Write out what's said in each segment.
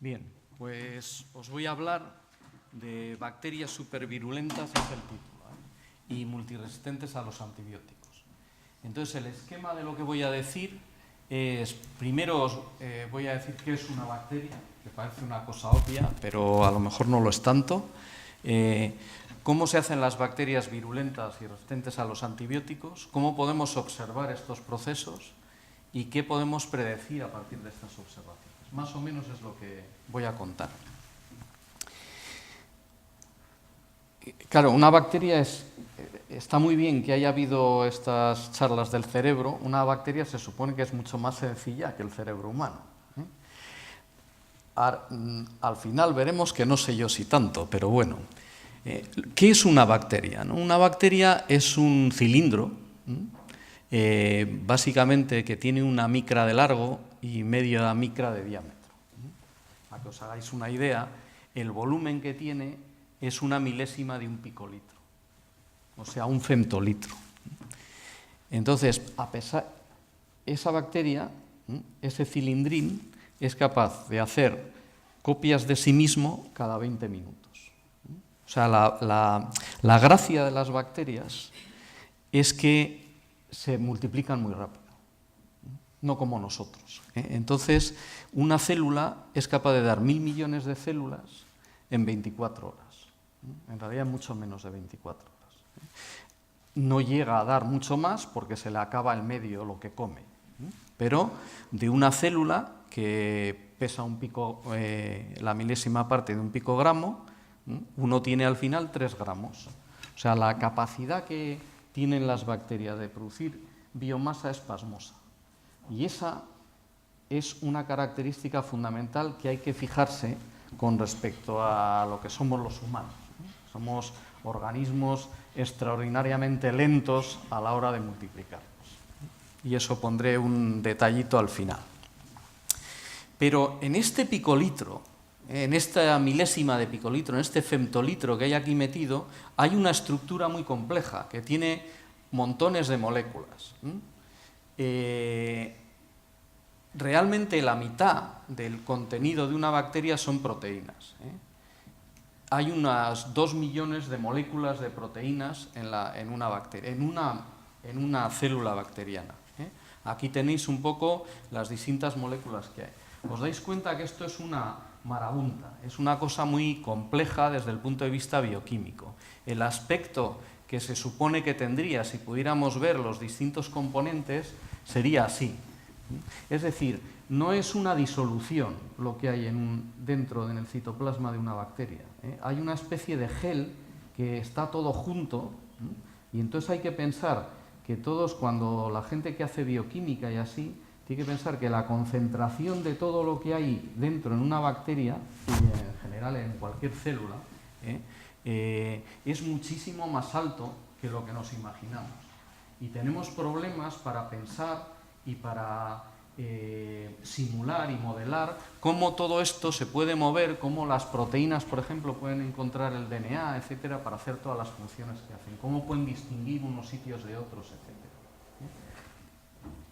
Bien, pues os voy a hablar de bacterias supervirulentas, es el título, y multiresistentes a los antibióticos. Entonces, el esquema de lo que voy a decir es, primero os voy a decir qué es una bacteria, que parece una cosa obvia, pero a lo mejor no lo es tanto. Cómo se hacen las bacterias virulentas y resistentes a los antibióticos, cómo podemos observar estos procesos y qué podemos predecir a partir de estas observaciones. Más o menos es lo que voy a contar. Claro, una bacteria está muy bien que haya habido estas charlas del cerebro. Una bacteria se supone que es mucho más sencilla que el cerebro humano. Al final veremos que no sé yo si tanto, pero bueno. ¿Qué es una bacteria? Una bacteria es un cilindro, básicamente que tiene una micra de largo y media micra de diámetro. Para que os hagáis una idea, el volumen que tiene es una milésima de un picolitro, o sea, un femtolitro. Entonces, esa bacteria, ese cilindrín, es capaz de hacer copias de sí mismo cada 20 minutos. O sea, la gracia de las bacterias es que se multiplican muy rápido, no como nosotros. Entonces, una célula es capaz de dar 1000 millones de células en 24 horas. En realidad, mucho menos de 24 horas. No llega a dar mucho más porque se le acaba el medio lo que come. Pero de una célula que pesa la milésima parte de un picogramo, uno tiene al final 3 gramos. O sea, la capacidad que tienen las bacterias de producir biomasa es pasmosa. Y esa es una característica fundamental que hay que fijarse con respecto a lo que somos los humanos. Somos organismos extraordinariamente lentos a la hora de multiplicarnos. Y eso pondré un detallito al final. Pero en este picolitro, en esta milésima de picolitro, en este femtolitro que hay aquí metido, hay una estructura muy compleja que tiene montones de moléculas. Realmente la mitad del contenido de una bacteria son proteínas. Hay unas 2 millones de moléculas de proteínas en una bacteria, en una célula bacteriana. Aquí tenéis un poco las distintas moléculas que hay. Os dais cuenta que esto es una marabunta, es una cosa muy compleja desde el punto de vista bioquímico. El aspecto que se supone que tendría si pudiéramos ver los distintos componentes sería así. Es decir, no es una disolución lo que hay dentro en el citoplasma de una bacteria. Hay una especie de gel que está todo junto, y entonces hay que pensar que todos, cuando la gente que hace bioquímica y así, tiene que pensar que la concentración de todo lo que hay dentro en una bacteria, y en general en cualquier célula, es muchísimo más alto que lo que nos imaginamos. Y tenemos problemas para pensar y para simular y modelar cómo todo esto se puede mover, cómo las proteínas, por ejemplo, pueden encontrar el DNA, etcétera, para hacer todas las funciones que hacen, cómo pueden distinguir unos sitios de otros, etcétera.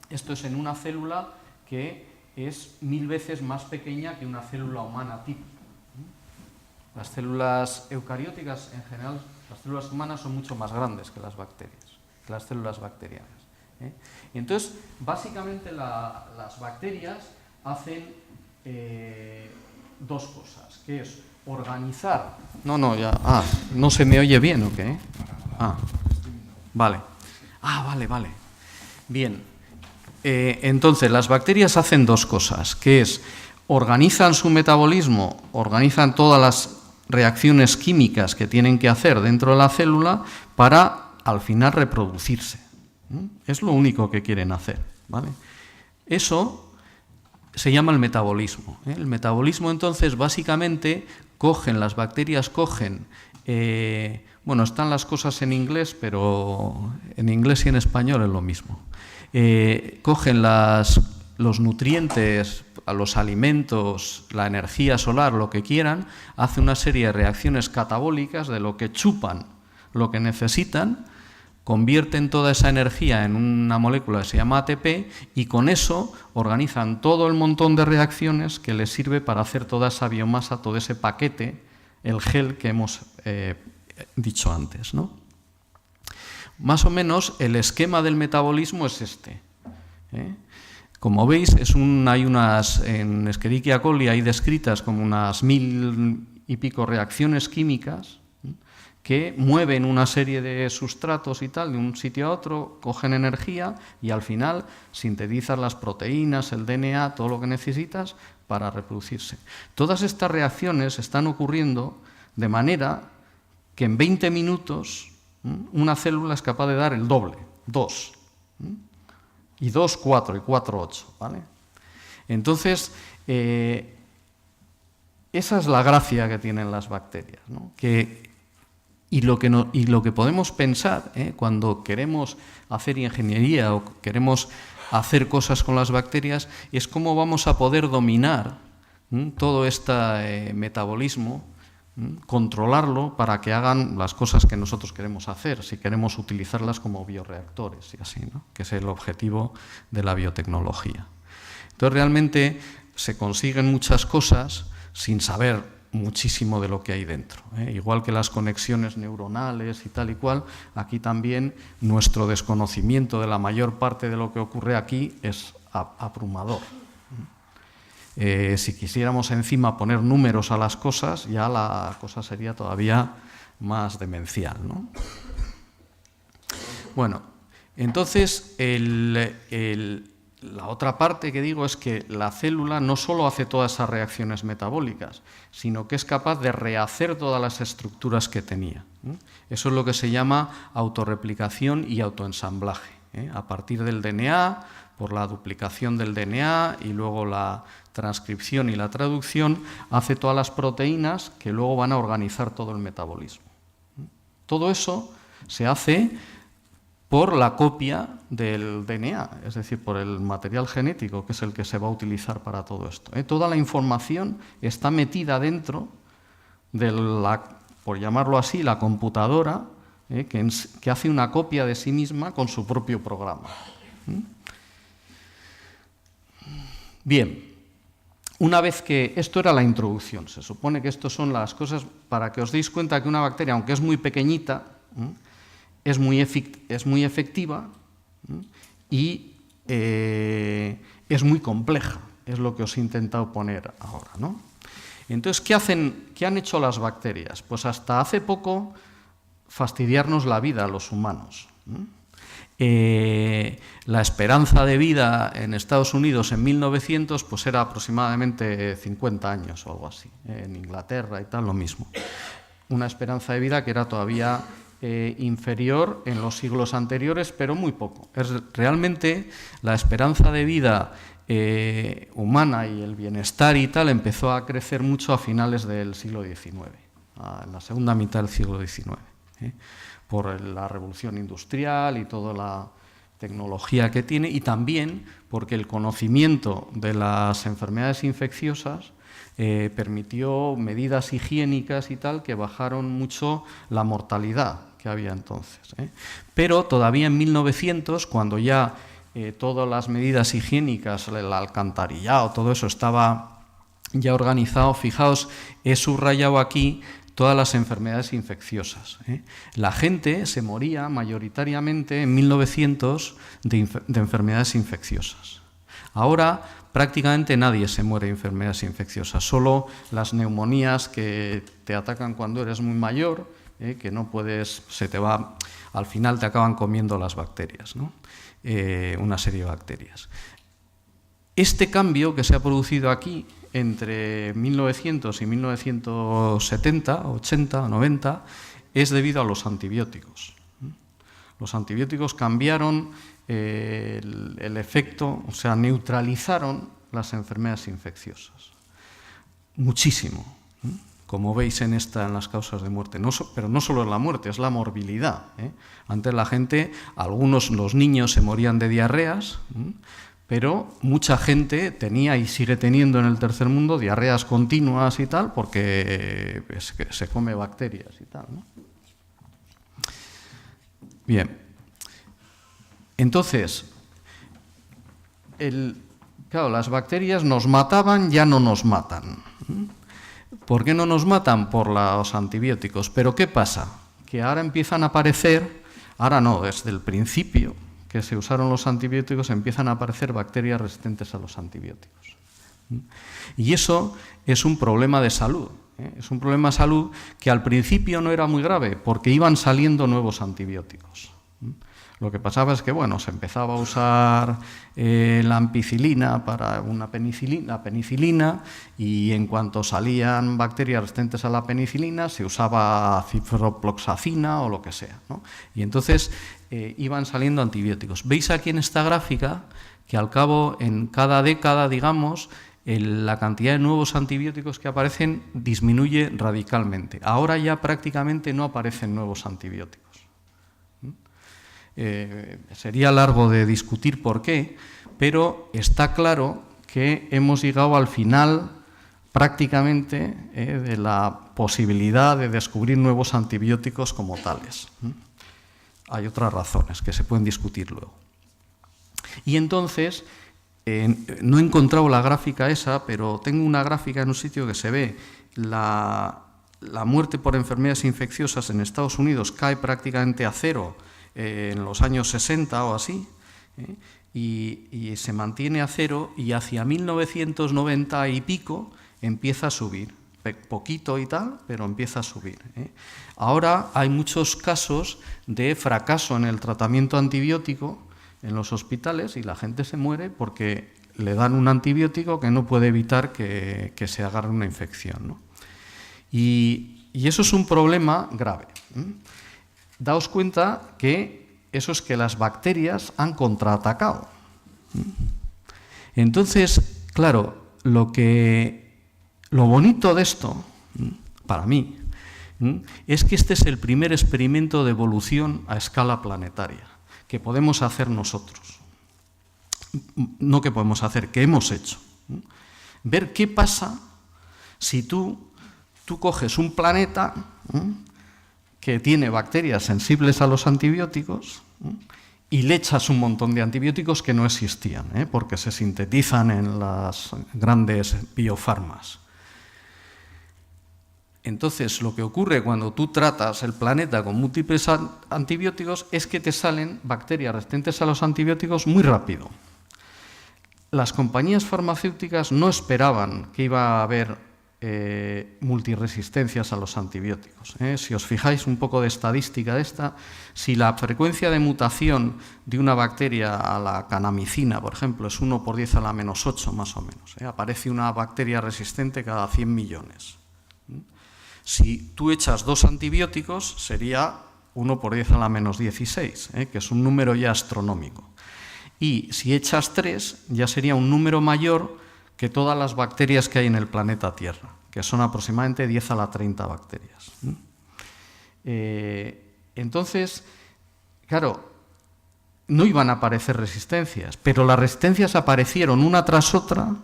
Esto es en una célula que es 1000 veces más pequeña que una célula humana típica. Las células eucarióticas, en general, las células humanas son mucho más grandes que las bacterias, que las células bacterianas. Entonces, básicamente las bacterias hacen 2 cosas, que es organizar... ¿no se me oye bien o qué? Vale. Vale. Bien. Entonces, las bacterias hacen 2 cosas, que es organizan su metabolismo, organizan todas las reacciones químicas que tienen que hacer dentro de la célula para, al final, reproducirse. Es lo único que quieren hacer, ¿vale? Eso se llama el metabolismo. El metabolismo, entonces, básicamente, las bacterias cogen... están las cosas en inglés, pero en inglés y en español es lo mismo. Cogen los nutrientes, los alimentos, la energía solar, lo que quieran, hacen una serie de reacciones catabólicas de lo que chupan, lo que necesitan, convierten toda esa energía en una molécula que se llama ATP y con eso organizan todo el montón de reacciones que les sirve para hacer toda esa biomasa, todo ese paquete, el gel que hemos dicho antes, ¿no? Más o menos el esquema del metabolismo es este. Como veis, hay unas, en Escherichia coli hay descritas como unas 1000 y pico reacciones químicas que mueven una serie de sustratos y tal de un sitio a otro, cogen energía y al final sintetizan las proteínas, el DNA, todo lo que necesitas para reproducirse. Todas estas reacciones están ocurriendo de manera que en 20 minutos una célula es capaz de dar el doble, 2. Y 2, 4, y 4, 8, ¿vale? Entonces, esa es la gracia que tienen las bacterias, ¿no? Y lo que podemos pensar cuando queremos hacer ingeniería o queremos hacer cosas con las bacterias es cómo vamos a poder dominar todo este metabolismo, controlarlo para que hagan las cosas que nosotros queremos hacer, si queremos utilizarlas como bioreactores y así, ¿no? Que es el objetivo de la biotecnología. Entonces, realmente se consiguen muchas cosas sin saber muchísimo de lo que hay dentro, Igual que las conexiones neuronales y tal y cual, aquí también nuestro desconocimiento de la mayor parte de lo que ocurre aquí es abrumador. Si quisiéramos encima poner números a las cosas, ya la cosa sería todavía más demencial, ¿no? Bueno, entonces la otra parte que digo es que la célula no solo hace todas esas reacciones metabólicas, sino que es capaz de rehacer todas las estructuras que tenía. Eso es lo que se llama autorreplicación y autoensamblaje. A partir del DNA, por la duplicación del DNA y luego la transcripción y la traducción, hace todas las proteínas que luego van a organizar todo el metabolismo. Todo eso se hace por la copia del DNA, es decir, por el material genético, que es el que se va a utilizar para todo esto. Toda la información está metida dentro de por llamarlo así, la computadora, que hace una copia de sí misma con su propio programa. Bien, una vez que esto era la introducción, se supone que estas son las cosas para que os deis cuenta que una bacteria, aunque es muy pequeñita, es muy efectiva y es muy compleja, es lo que os he intentado poner ahora, ¿no? Entonces, ¿qué han hecho las bacterias? Pues hasta hace poco fastidiarnos la vida a los humanos. La esperanza de vida en Estados Unidos en 1900 pues era aproximadamente 50 años o algo así. En Inglaterra y tal, lo mismo. Una esperanza de vida que era todavía inferior en los siglos anteriores, pero muy poco. Realmente la esperanza de vida humana y el bienestar y tal empezó a crecer mucho a finales del siglo XIX, en la segunda mitad del siglo XIX, por la revolución industrial y toda la tecnología que tiene, y también porque el conocimiento de las enfermedades infecciosas permitió medidas higiénicas y tal que bajaron mucho la mortalidad que había entonces. Pero todavía en 1900, cuando ya todas las medidas higiénicas, el alcantarillado, todo eso estaba ya organizado, fijaos, he subrayado aquí todas las enfermedades infecciosas. La gente se moría mayoritariamente en 1900 de enfermedades infecciosas. Ahora prácticamente nadie se muere de enfermedades infecciosas, solo las neumonías que te atacan cuando eres muy mayor, que no puedes, al final te acaban comiendo las bacterias, ¿no? Una serie de bacterias. Este cambio que se ha producido aquí entre 1900 y 1970, 80, 90, es debido a los antibióticos. Los antibióticos cambiaron el efecto, o sea, neutralizaron las enfermedades infecciosas. Muchísimo, como veis en las causas de muerte. Pero no solo es la muerte, es la morbilidad. Antes los niños se morían de diarreas, pero mucha gente tenía y sigue teniendo en el tercer mundo diarreas continuas y tal, porque se come bacterias y tal, ¿no? Bien, Entonces, claro, las bacterias nos mataban, ya no nos matan. ¿Por qué no nos matan? Por los antibióticos. ¿Pero qué pasa? Que ahora empiezan a aparecer, ahora no, desde el principio que se usaron los antibióticos, empiezan a aparecer bacterias resistentes a los antibióticos. Y eso es un problema de salud. Es un problema de salud que al principio no era muy grave, porque iban saliendo nuevos antibióticos. Lo que pasaba es que, bueno, se empezaba a usar la ampicilina para la penicilina, y en cuanto salían bacterias resistentes a la penicilina, se usaba ciprofloxacina o lo que sea, ¿no? Y entonces iban saliendo antibióticos. Veis aquí en esta gráfica que al cabo, en cada década, digamos, la cantidad de nuevos antibióticos que aparecen disminuye radicalmente. Ahora ya prácticamente no aparecen nuevos antibióticos. Sería largo de discutir por qué, pero está claro que hemos llegado al final prácticamente de la posibilidad de descubrir nuevos antibióticos como tales. Hay otras razones que se pueden discutir luego. Y entonces, no he encontrado la gráfica esa, pero tengo una gráfica en un sitio que se ve la muerte por enfermedades infecciosas en Estados Unidos cae prácticamente a cero en los años 60 o así, y se mantiene a cero, y hacia 1990 y pico empieza a subir, poquito y tal, pero empieza a subir. Ahora hay muchos casos de fracaso en el tratamiento antibiótico en los hospitales y la gente se muere porque le dan un antibiótico que no puede evitar que se agarre una infección, ¿no? Y eso es un problema grave. Daos cuenta que eso es que las bacterias han contraatacado. Entonces, claro, lo bonito de esto, para mí, es que este es el primer experimento de evolución a escala planetaria que podemos hacer nosotros. No que podemos hacer, que hemos hecho. Ver qué pasa si tú coges un planeta que tiene bacterias sensibles a los antibióticos y le echas un montón de antibióticos que no existían, porque se sintetizan en las grandes biofarmas. Entonces, lo que ocurre cuando tú tratas el planeta con múltiples antibióticos es que te salen bacterias resistentes a los antibióticos muy rápido. Las compañías farmacéuticas no esperaban que iba a haber multiresistencias a los antibióticos. Si os fijáis un poco de estadística de esta, si la frecuencia de mutación de una bacteria a la kanamicina, por ejemplo, es 1 por 10 a la menos 8 más o menos, aparece una bacteria resistente cada 100 millones. Si tú echas 2 antibióticos, sería 1 por 10 a la menos 16, que es un número ya astronómico. Y si echas 3, ya sería un número mayor que todas las bacterias que hay en el planeta Tierra, que son aproximadamente 10 a la 30 bacterias. Entonces, claro, no iban a aparecer resistencias, pero las resistencias aparecieron una tras otra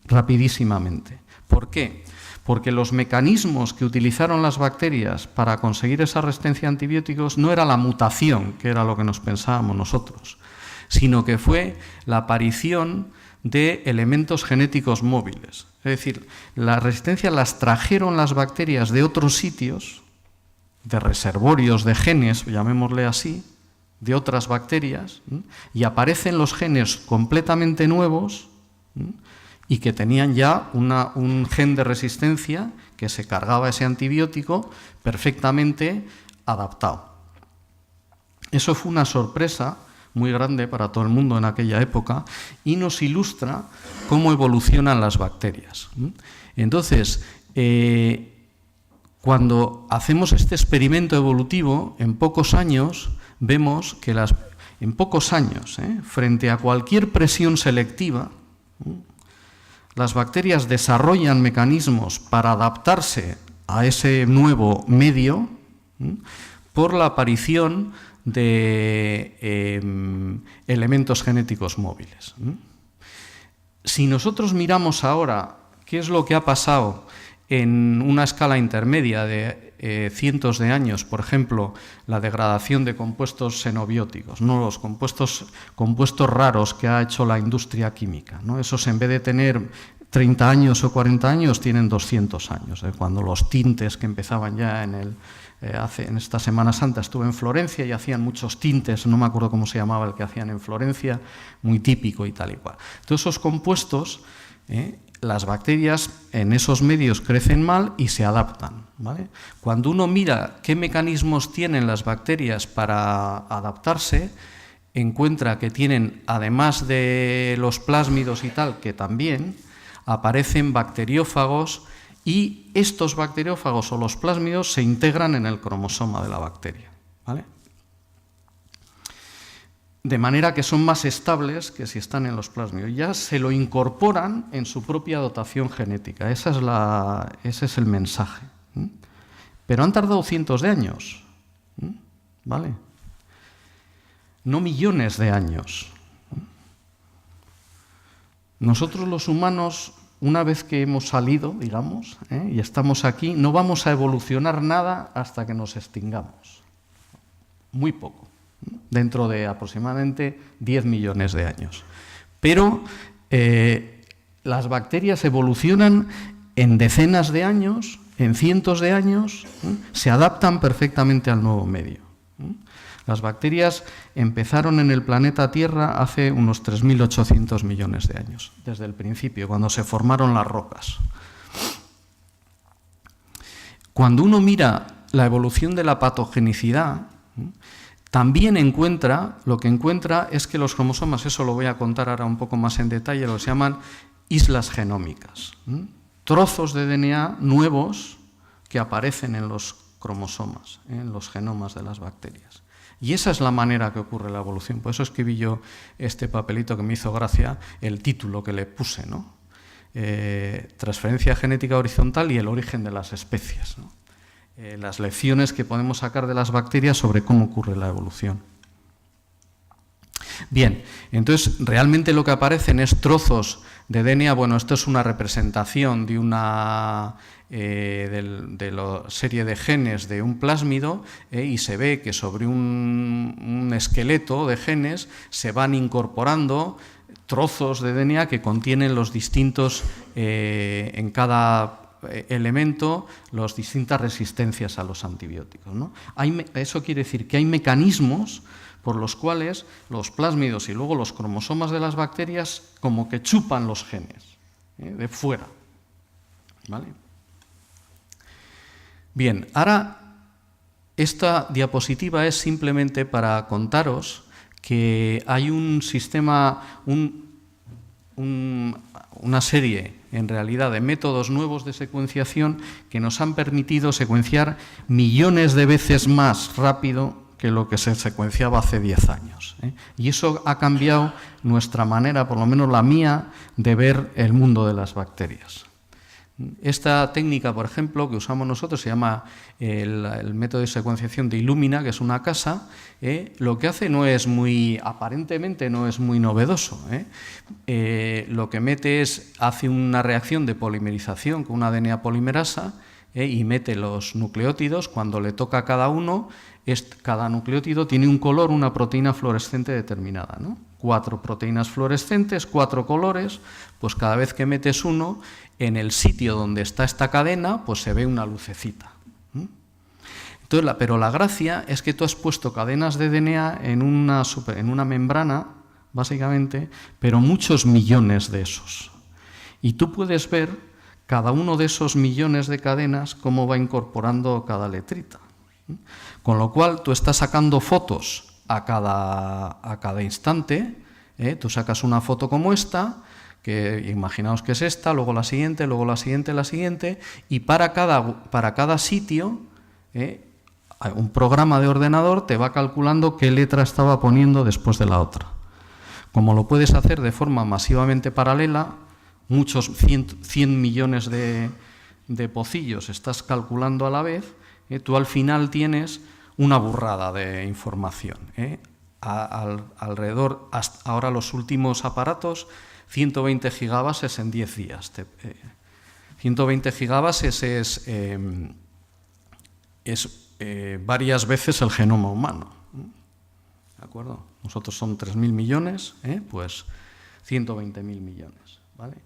rapidísimamente. ¿Por qué? Porque los mecanismos que utilizaron las bacterias para conseguir esa resistencia a antibióticos no era la mutación, que era lo que nos pensábamos nosotros, sino que fue la aparición de elementos genéticos móviles. Es decir, la resistencia las trajeron las bacterias de otros sitios, de reservorios de genes, llamémosle así, de otras bacterias, y aparecen los genes completamente nuevos y que tenían ya un gen de resistencia que se cargaba ese antibiótico perfectamente adaptado. Eso fue una sorpresa muy grande para todo el mundo en aquella época y nos ilustra cómo evolucionan las bacterias. Entonces, cuando hacemos este experimento evolutivo, en pocos años vemos que en pocos años, frente a cualquier presión selectiva, las bacterias desarrollan mecanismos para adaptarse a ese nuevo medio por la aparición de elementos genéticos móviles. Si nosotros miramos ahora qué es lo que ha pasado en una escala intermedia de cientos de años, por ejemplo, la degradación de compuestos xenobióticos, ¿no? Los compuestos raros que ha hecho la industria química, ¿no? Esos, en vez de tener 30 años o 40 años, tienen 200 años. Cuando los tintes que empezaban ya en esta Semana Santa estuve en Florencia y hacían muchos tintes, no me acuerdo cómo se llamaba el que hacían en Florencia, muy típico y tal y cual. Todos esos compuestos, las bacterias en esos medios crecen mal y se adaptan, ¿vale? Cuando uno mira qué mecanismos tienen las bacterias para adaptarse, encuentra que tienen, además de los plásmidos y tal, que también aparecen bacteriófagos, y estos bacteriófagos o los plásmidos se integran en el cromosoma de la bacteria, ¿vale? De manera que son más estables que si están en los plásmidos. Ya se lo incorporan en su propia dotación genética. Ese es el mensaje. Pero han tardado cientos de años, ¿vale? No millones de años. Nosotros los humanos, una vez que hemos salido, digamos, y estamos aquí, no vamos a evolucionar nada hasta que nos extingamos. Muy poco, dentro de aproximadamente 10 millones de años. Pero las bacterias evolucionan en decenas de años, en cientos de años, se adaptan perfectamente al nuevo medio. Las bacterias empezaron en el planeta Tierra hace unos 3.800 millones de años, desde el principio, cuando se formaron las rocas. Cuando uno mira la evolución de la patogenicidad, también lo que encuentra es que los cromosomas, eso lo voy a contar ahora un poco más en detalle, los llaman islas genómicas, trozos de DNA nuevos que aparecen en los cromosomas, en los genomas de las bacterias. Y esa es la manera que ocurre la evolución. Por eso escribí yo este papelito que me hizo gracia, el título que le puse, ¿no? Transferencia genética horizontal y el origen de las especies, ¿no? Las lecciones que podemos sacar de las bacterias sobre cómo ocurre la evolución. Bien, entonces realmente lo que aparecen es trozos de DNA. Bueno, esto es una representación de una serie de genes de un plásmido, y se ve que sobre un esqueleto de genes se van incorporando trozos de DNA que contienen los distintos, en cada elemento, las distintas resistencias a los antibióticos, ¿no? Eso quiere decir que hay mecanismos por los cuales los plásmidos y luego los cromosomas de las bacterias como que chupan los genes de fuera, ¿vale? Bien, ahora esta diapositiva es simplemente para contaros que hay un sistema, una serie, en realidad, de métodos nuevos de secuenciación que nos han permitido secuenciar millones de veces más rápido que lo que se secuenciaba hace 10 años. Y eso ha cambiado nuestra manera, por lo menos la mía, de ver el mundo de las bacterias. Esta técnica, por ejemplo, que usamos nosotros, se llama el método de secuenciación de Illumina, que es una casa. Lo que hace aparentemente no es muy novedoso. Lo que mete hace una reacción de polimerización con una DNA polimerasa, y mete los nucleótidos. Cuando le toca a cada uno, cada nucleótido tiene un color, una proteína fluorescente determinada, ¿no? 4 proteínas fluorescentes, 4 colores. Pues cada vez que metes uno, en el sitio donde está esta cadena, pues se ve una lucecita. Entonces, pero la gracia es que tú has puesto cadenas de DNA en una membrana, básicamente, pero muchos millones de esos. Y tú puedes ver cada uno de esos millones de cadenas cómo va incorporando cada letrita. Con lo cual, tú estás sacando fotos a cada instante. Tú sacas una foto como esta, que imaginaos que es esta, luego la siguiente, luego la siguiente, la siguiente, y para cada sitio, un programa de ordenador te va calculando qué letra estaba poniendo después de la otra. Como lo puedes hacer de forma masivamente paralela, muchos 100 millones de pocillos estás calculando a la vez, tú al final tienes una burrada de información. Alrededor, hasta ahora los últimos aparatos, 120 gigabases en 10 días. 120 gigabases es es varias veces el genoma humano. ¿De acuerdo? Nosotros son 3.000 millones, pues 120.000 millones. ¿Vale?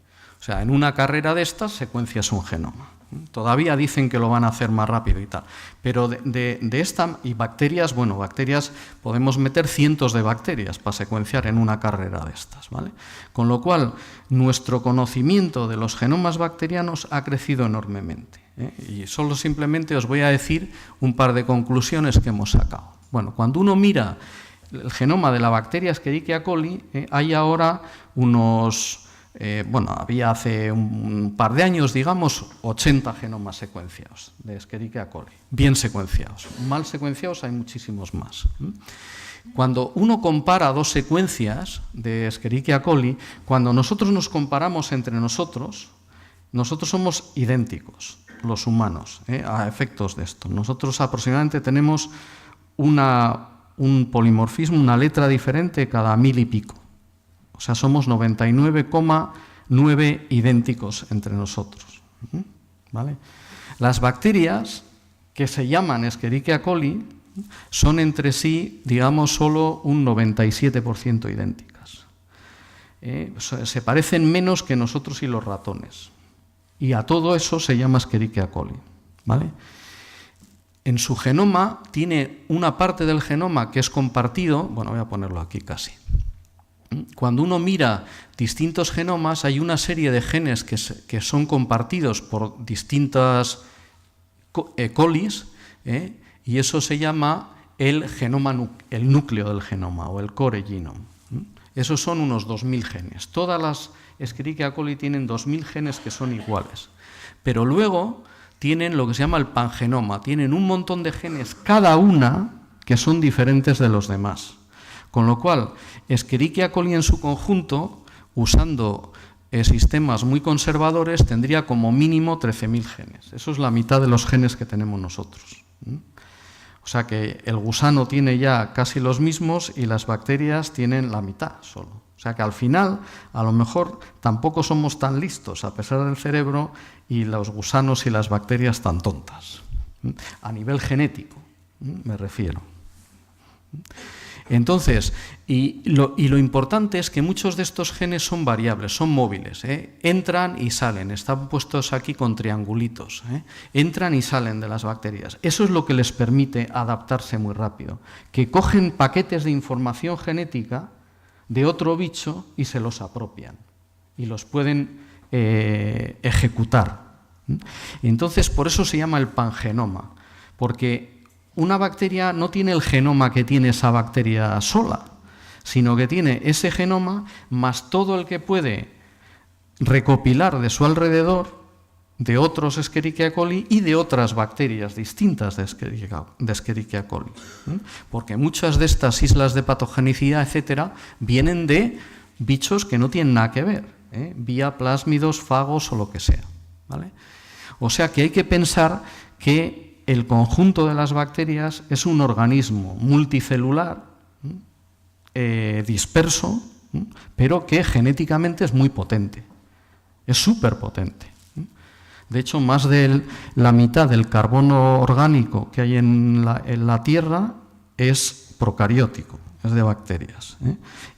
O sea, en una carrera de estas secuencias un genoma. Todavía dicen que lo van a hacer más rápido y tal. Pero de esta, y bacterias, bueno, bacterias, podemos meter cientos de bacterias para secuenciar en una carrera de estas, ¿vale? Con lo cual, nuestro conocimiento de los genomas bacterianos ha crecido enormemente. Y solo simplemente os voy a decir un par de conclusiones que hemos sacado. Bueno, cuando uno mira el genoma de la bacteria Escherichia coli, hay ahora unos... había hace un par de años, digamos, 80 genomas secuenciados de Escherichia coli, bien secuenciados. Mal secuenciados hay muchísimos más. Cuando uno compara dos secuencias de Escherichia coli, cuando nosotros nos comparamos entre nosotros somos idénticos, los humanos, a efectos de esto. Nosotros aproximadamente tenemos un polimorfismo, una letra diferente cada 1000 y pico. O sea, somos 99,9 idénticos entre nosotros. ¿Vale? Las bacterias que se llaman Escherichia coli son entre sí, digamos, solo un 97% idénticas. Se parecen menos que nosotros y los ratones. Y a todo eso se llama Escherichia coli. ¿Vale? En su genoma tiene una parte del genoma que es compartido, bueno, voy a ponerlo aquí casi. Cuando uno mira distintos genomas, hay una serie de genes que son compartidos por distintas colis, y eso se llama el núcleo del genoma o el core genome. Esos son unos 2.000 genes. Todas las Escherichia coli tienen 2.000 genes que son iguales. Pero luego tienen lo que se llama el pangenoma. Tienen un montón de genes, cada una, que son diferentes de los demás. Con lo cual, Escherichia coli en su conjunto, usando sistemas muy conservadores, tendría como mínimo 13.000 genes. Eso es la mitad de los genes que tenemos nosotros. O sea que el gusano tiene ya casi los mismos y las bacterias tienen la mitad solo. O sea que al final, a lo mejor, tampoco somos tan listos, a pesar del cerebro, y los gusanos y las bacterias tan tontas. A nivel genético, me refiero. Entonces, y lo importante es que muchos de estos genes son variables, son móviles, entran y salen, están puestos aquí con triangulitos, entran y salen de las bacterias. Eso es lo que les permite adaptarse muy rápido, que cogen paquetes de información genética de otro bicho y se los apropian y los pueden ejecutar. Entonces, por eso se llama el pangenoma, porque una bacteria no tiene el genoma que tiene esa bacteria sola, sino que tiene ese genoma más todo el que puede recopilar de su alrededor de otros Escherichia coli y de otras bacterias distintas de Escherichia coli. Porque muchas de estas islas de patogenicidad, etcétera, vienen de bichos que no tienen nada que ver, vía plásmidos, fagos o lo que sea. ¿Vale? O sea que hay que pensar que el conjunto de las bacterias es un organismo multicelular, disperso, pero que genéticamente es muy potente, es súper potente. De hecho, más de la mitad del carbono orgánico que hay en la Tierra es procariótico, es de bacterias,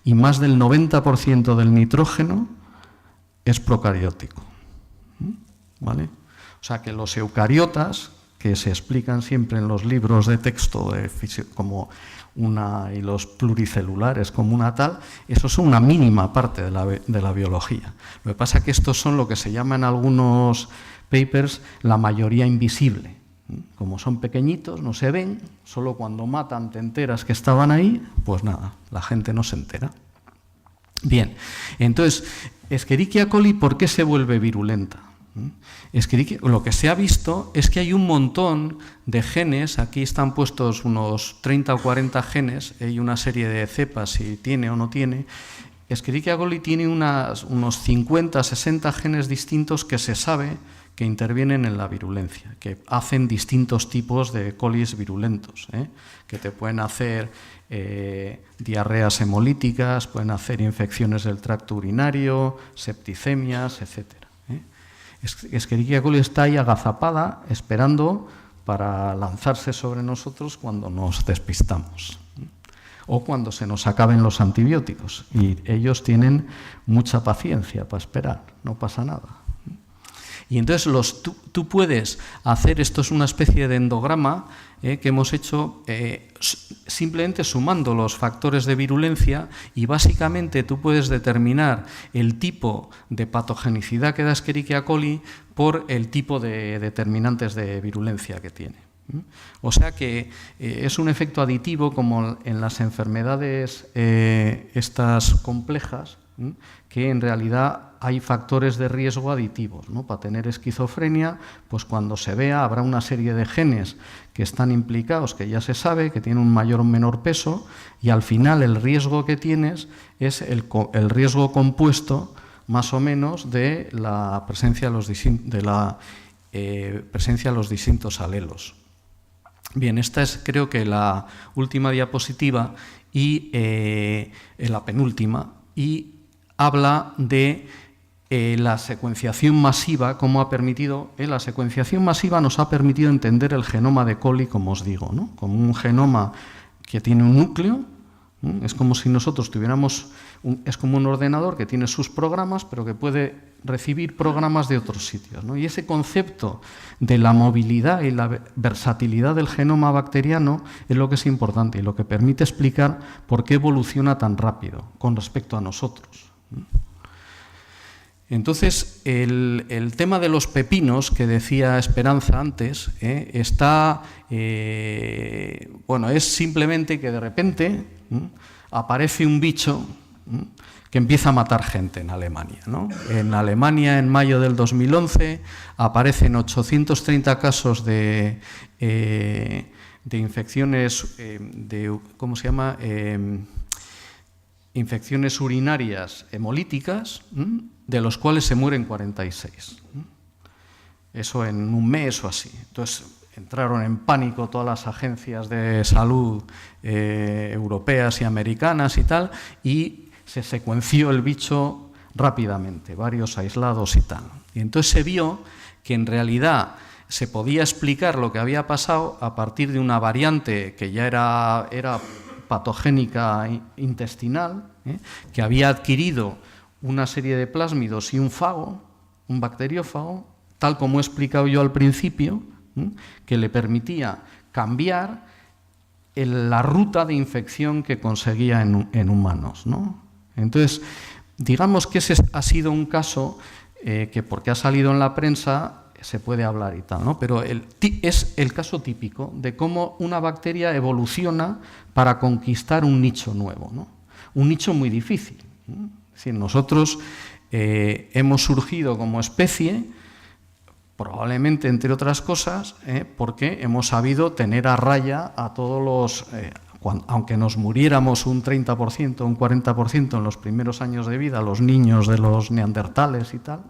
y más del 90% del nitrógeno es procariótico. ¿Vale? O sea que los eucariotas, que se explican siempre en los libros de texto y los pluricelulares como una tal, eso es una mínima parte de la biología. Lo que pasa es que estos son lo que se llama en algunos papers la mayoría invisible. Como son pequeñitos, no se ven, solo cuando matan te enteras que estaban ahí, pues nada, la gente no se entera. Bien, entonces, Escherichia coli, ¿por qué se vuelve virulenta? Lo que se ha visto es que hay un montón de genes, aquí están puestos unos 30 o 40 genes, hay una serie de cepas si tiene o no tiene. Escherichia coli tiene unos 50, 60 genes distintos que se sabe que intervienen en la virulencia, que hacen distintos tipos de colis virulentos, que te pueden hacer diarreas hemolíticas, pueden hacer infecciones del tracto urinario, septicemias, etc. Escherichia coli está ahí agazapada esperando para lanzarse sobre nosotros cuando nos despistamos o cuando se nos acaben los antibióticos. Y ellos tienen mucha paciencia para esperar, no pasa nada. Y entonces tú puedes hacer, esto es una especie de endograma que hemos hecho simplemente sumando los factores de virulencia, y básicamente tú puedes determinar el tipo de patogenicidad que da Escherichia coli por el tipo de determinantes de virulencia que tiene. O sea que es un efecto aditivo como en las enfermedades estas complejas, que en realidad hay factores de riesgo aditivos, ¿no? Para tener esquizofrenia, pues cuando se vea habrá una serie de genes que están implicados, que ya se sabe, que tienen un mayor o menor peso, y al final el riesgo que tienes es el riesgo compuesto más o menos de la presencia de los distintos alelos. Bien, esta es creo que la última diapositiva y la penúltima, y habla de la secuenciación masiva, cómo ha permitido, la secuenciación masiva nos ha permitido entender el genoma de coli, como os digo, ¿no? Como un genoma que tiene un núcleo, ¿no? Es como si nosotros tuviéramos, es como un ordenador que tiene sus programas, pero que puede recibir programas de otros sitios, ¿no? Y ese concepto de la movilidad y la versatilidad del genoma bacteriano es lo que es importante y lo que permite explicar por qué evoluciona tan rápido con respecto a nosotros. Entonces, el tema de los pepinos, que decía Esperanza antes, bueno, es simplemente que de repente aparece un bicho que empieza a matar gente en Alemania, ¿no? En Alemania, en mayo del 2011, aparecen 830 casos de infecciones, ¿cómo se llama?, infecciones urinarias hemolíticas, de los cuales se mueren 46. Eso en un mes o así. Entonces entraron en pánico todas las agencias de salud europeas y americanas y tal, y se secuenció el bicho rápidamente, varios aislados y tal. Y entonces se vio que en realidad se podía explicar lo que había pasado a partir de una variante que ya era patogénica intestinal, que había adquirido una serie de plásmidos y un fago, un bacteriófago, tal como he explicado yo al principio, que le permitía cambiar la ruta de infección que conseguía en humanos, ¿no? Entonces, digamos que ese ha sido un caso que, porque ha salido en la prensa, se puede hablar y tal, ¿no? Pero es el caso típico de cómo una bacteria evoluciona para conquistar un nicho nuevo, ¿no? Un nicho muy difícil, ¿no? Es decir, nosotros hemos surgido como especie, probablemente, entre otras cosas, porque hemos sabido tener a raya a todos los... aunque nos muriéramos un 30%, un 40% en los primeros años de vida, los niños de los neandertales y tal,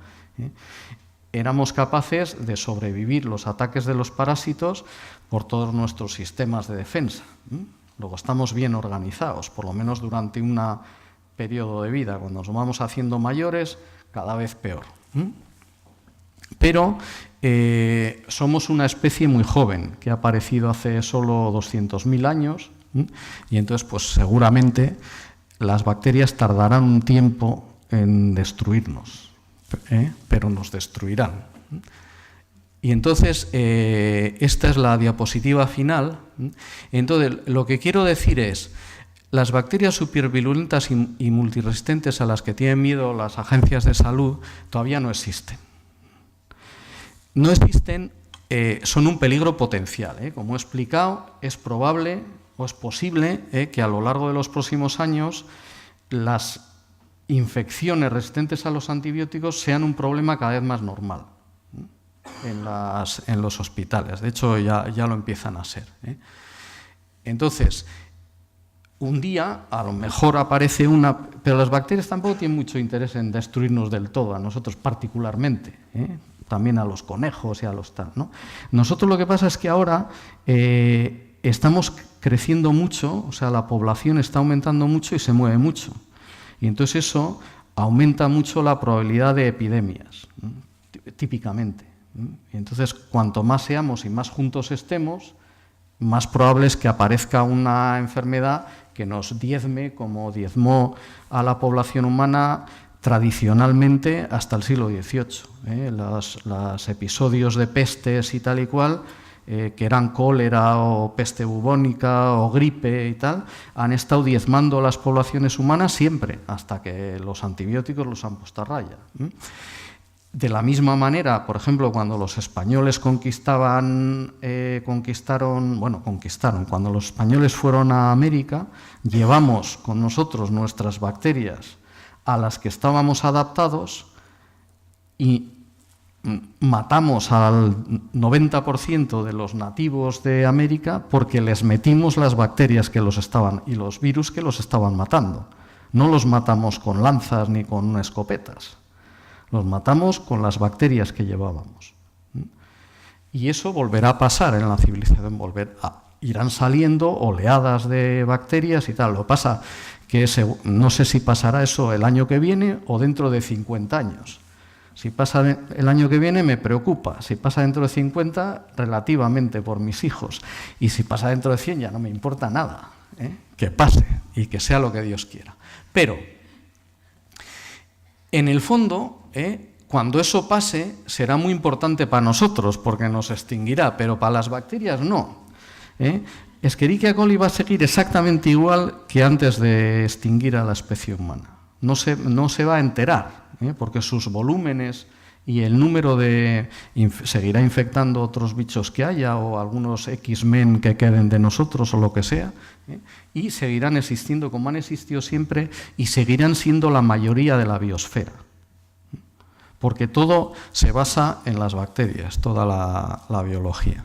éramos capaces de sobrevivir los ataques de los parásitos por todos nuestros sistemas de defensa. Luego estamos bien organizados, por lo menos durante un periodo de vida. Cuando nos vamos haciendo mayores, cada vez peor. Pero somos una especie muy joven, que ha aparecido hace solo 200.000 años, y entonces pues seguramente las bacterias tardarán un tiempo en destruirnos, pero nos destruirán. Y entonces, esta es la diapositiva final. Entonces, lo que quiero decir es, las bacterias supervirulentas y multiresistentes a las que tienen miedo las agencias de salud todavía no existen. No existen, son un peligro potencial. Como he explicado, es probable o es posible que a lo largo de los próximos años las infecciones resistentes a los antibióticos sean un problema cada vez más normal en los hospitales. De hecho, ya lo empiezan a ser. Entonces, un día a lo mejor aparece una... Pero las bacterias tampoco tienen mucho interés en destruirnos del todo, a nosotros particularmente, también a los conejos y a los tal, ¿no? Nosotros lo que pasa es que ahora estamos creciendo mucho, o sea, la población está aumentando mucho y se mueve mucho. Y entonces eso aumenta mucho la probabilidad de epidemias, típicamente. Y entonces, cuanto más seamos y más juntos estemos, más probable es que aparezca una enfermedad que nos diezme, como diezmó a la población humana tradicionalmente hasta el siglo XVIII. Los episodios de pestes y tal y cual, que eran cólera o peste bubónica o gripe y tal, han estado diezmando a las poblaciones humanas siempre, hasta que los antibióticos los han puesto a raya. De la misma manera, por ejemplo, cuando los españoles conquistaron, cuando los españoles fueron a América, llevamos con nosotros nuestras bacterias a las que estábamos adaptados y matamos al 90% de los nativos de América porque les metimos las bacterias que los estaban y los virus que los estaban matando. No los matamos con lanzas ni con escopetas. Los matamos con las bacterias que llevábamos. Y eso volverá a pasar en la civilización. Irán saliendo oleadas de bacterias y tal. Lo que pasa que no sé si pasará eso el año que viene o dentro de 50 años. Si pasa el año que viene me preocupa. Si pasa dentro de 50, relativamente por mis hijos. Y si pasa dentro de 100 ya no me importa nada. Que pase y que sea lo que Dios quiera. Pero, en el fondo, cuando eso pase, será muy importante para nosotros, porque nos extinguirá, pero para las bacterias no. Escherichia coli va a seguir exactamente igual que antes de extinguir a la especie humana. No se va a enterar, porque sus volúmenes y el número seguirá infectando otros bichos que haya o algunos X-Men que queden de nosotros o lo que sea, y seguirán existiendo como han existido siempre y seguirán siendo la mayoría de la biosfera. Porque todo se basa en las bacterias, toda la biología.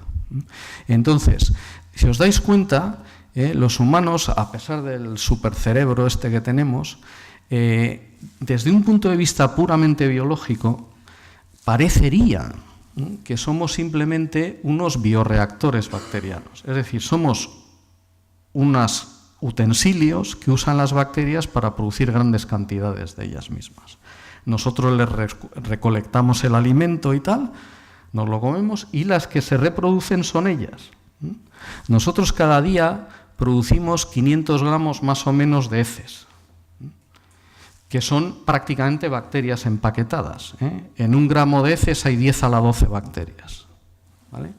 Entonces, si os dais cuenta, los humanos, a pesar del supercerebro que tenemos, desde un punto de vista puramente biológico, parecería que somos simplemente unos bioreactores bacterianos. Es decir, somos unos utensilios que usan las bacterias para producir grandes cantidades de ellas mismas. Nosotros les recolectamos el alimento y tal, nos lo comemos y las que se reproducen son ellas. Nosotros cada día producimos 500 gramos más o menos de heces, que son prácticamente bacterias empaquetadas. En 1 gramo de heces hay 10 a la 12 bacterias. ¿Vale?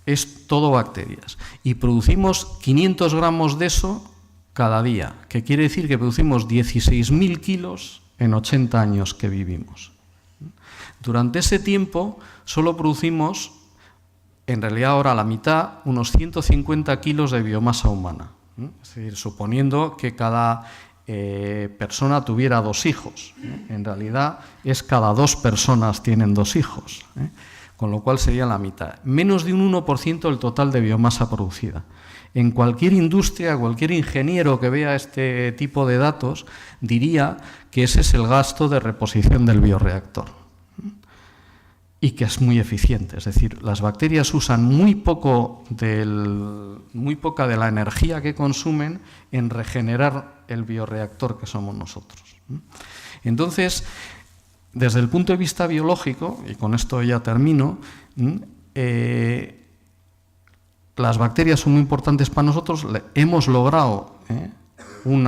Es todo bacterias. Y producimos 500 gramos de eso cada día, que quiere decir que producimos 16.000 kilos en 80 años que vivimos. Durante ese tiempo solo producimos, en realidad ahora la mitad, unos 150 kilos de biomasa humana. Es decir, suponiendo que cada persona tuviera 2 hijos. En realidad es cada 2 personas tienen 2 hijos, con lo cual sería la mitad. Menos de un 1% del total de biomasa producida. En cualquier industria, cualquier ingeniero que vea este tipo de datos diría que ese es el gasto de reposición del bioreactor y que es muy eficiente. Es decir, las bacterias usan muy poca de la energía que consumen en regenerar el bioreactor que somos nosotros. Entonces, desde el punto de vista biológico, y con esto ya termino, las bacterias son muy importantes para nosotros. Hemos logrado un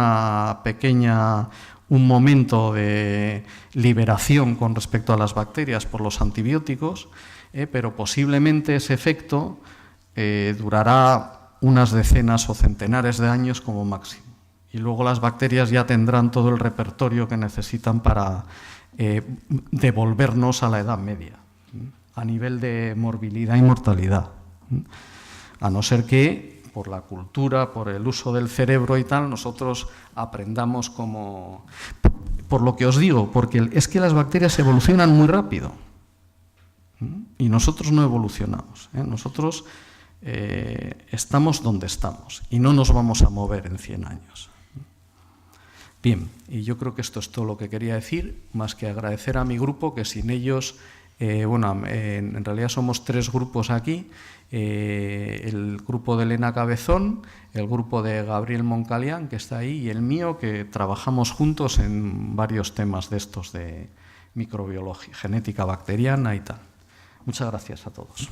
momento de liberación con respecto a las bacterias por los antibióticos, pero posiblemente ese efecto durará unas decenas o centenares de años como máximo. Y luego las bacterias ya tendrán todo el repertorio que necesitan para devolvernos a la Edad Media, a nivel de morbilidad y mortalidad. A no ser que, por la cultura, por el uso del cerebro y tal, nosotros aprendamos como... Por lo que os digo, porque es que las bacterias evolucionan muy rápido y nosotros no evolucionamos. Nosotros estamos donde estamos y no nos vamos a mover en 100 años. Bien, y yo creo que esto es todo lo que quería decir, más que agradecer a mi grupo, que sin ellos... en realidad somos 3 grupos aquí, el grupo de Elena Cabezón, el grupo de Gabriel Moncalián, que está ahí, y el mío, que trabajamos juntos en varios temas de estos de microbiología, genética bacteriana y tal. Muchas gracias a todos.